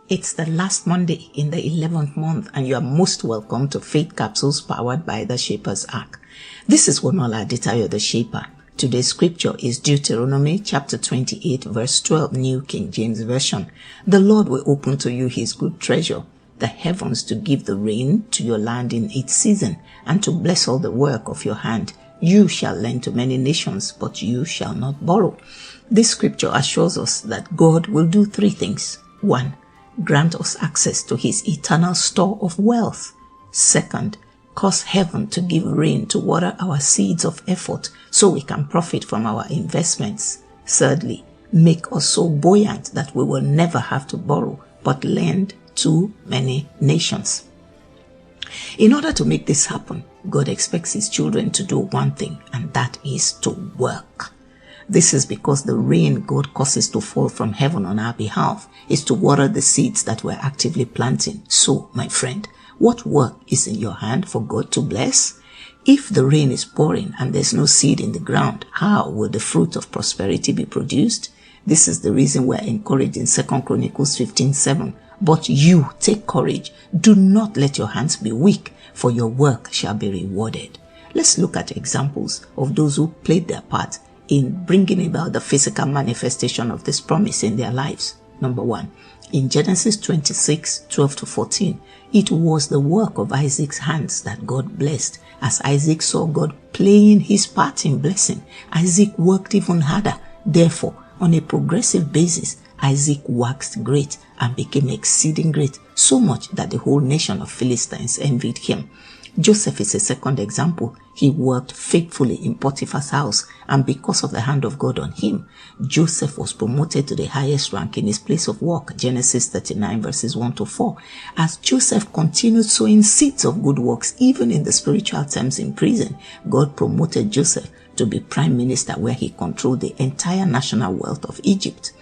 It's the last Monday in the 11th month, and you are most welcome to Faith Capsules powered by the Shaper's Ark. This is Wonuola Adetayo, the Shaper. Today's scripture is Deuteronomy chapter 28, verse 12, New King James Version. The Lord will open to you his good treasure, the heavens, to give the rain to your land in its season, and to bless all the work of your hand. You shall lend to many nations, but you shall not borrow. This scripture assures us that God will do three things. 1. Grant us access to his eternal store of wealth. 2. Cause heaven to give rain to water our seeds of effort so we can profit from our investments. 3. Make us so buoyant that we will never have to borrow but lend to many nations. In order to make this happen, God expects his children to do one thing, and that is to work. This is because the rain God causes to fall from heaven on our behalf is to water the seeds that we're actively planting. So, my friend, what work is in your hand for God to bless? If the rain is pouring and there's no seed in the ground, how will the fruit of prosperity be produced? This is the reason we're encouraged in 2 Chronicles 15:7. But you take courage. Do not let your hands be weak, for your work shall be rewarded. Let's look at examples of those who played their part in bringing about the physical manifestation of this promise in their lives. Number 1, in Genesis 26:12-14, it was the work of Isaac's hands that God blessed. As Isaac saw God playing his part in blessing, Isaac worked even harder. Therefore, on a progressive basis, Isaac waxed great and became exceeding great, so much that the whole nation of Philistines envied him. Joseph is a second example. He worked faithfully in Potiphar's house, and because of the hand of God on him, Joseph was promoted to the highest rank in his place of work. Genesis 39 verses 1-4. As Joseph continued sowing seeds of good works, even in the spiritual terms in prison, God promoted Joseph to be prime minister, where he controlled the entire national wealth of Egypt.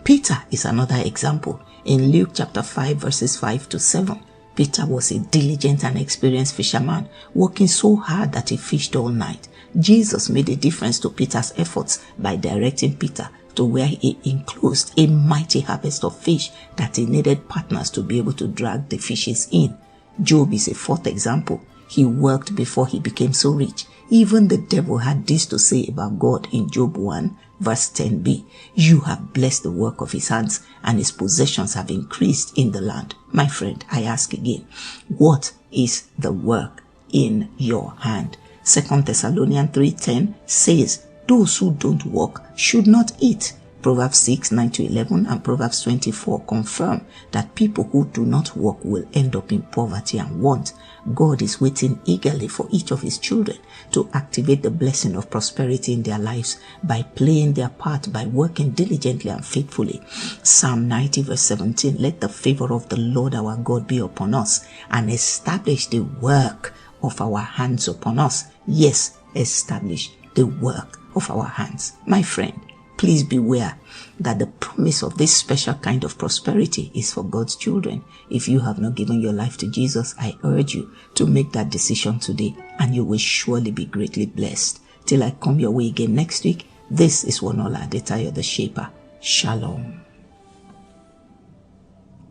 Peter is another example. In Luke chapter 5 verses 5-7, Peter was a diligent and experienced fisherman, working so hard that he fished all night. Jesus made a difference to Peter's efforts by directing Peter to where he enclosed a mighty harvest of fish that he needed partners to be able to drag the fishes in. Job is a fourth example. He worked before he became so rich. Even the devil had this to say about God in Job 1 verse 10b. You have blessed the work of his hands, and his possessions have increased in the land. My friend, I ask again, what is the work in your hand? 2 Thessalonians 3:10 says, those who don't work should not eat. Proverbs 6:9-11 and Proverbs 24 confirm that people who do not work will end up in poverty and want. God is waiting eagerly for each of his children to activate the blessing of prosperity in their lives by playing their part, by working diligently and faithfully. Psalm 90 verse 17, let the favor of the Lord our God be upon us, and establish the work of our hands upon us. Yes, establish the work of our hands. My friend, please beware that the promise of this special kind of prosperity is for God's children. If you have not given your life to Jesus, I urge you to make that decision today, and you will surely be greatly blessed. Till I come your way again next week, this is Wonuola Adetayo, the Shaper. Shalom.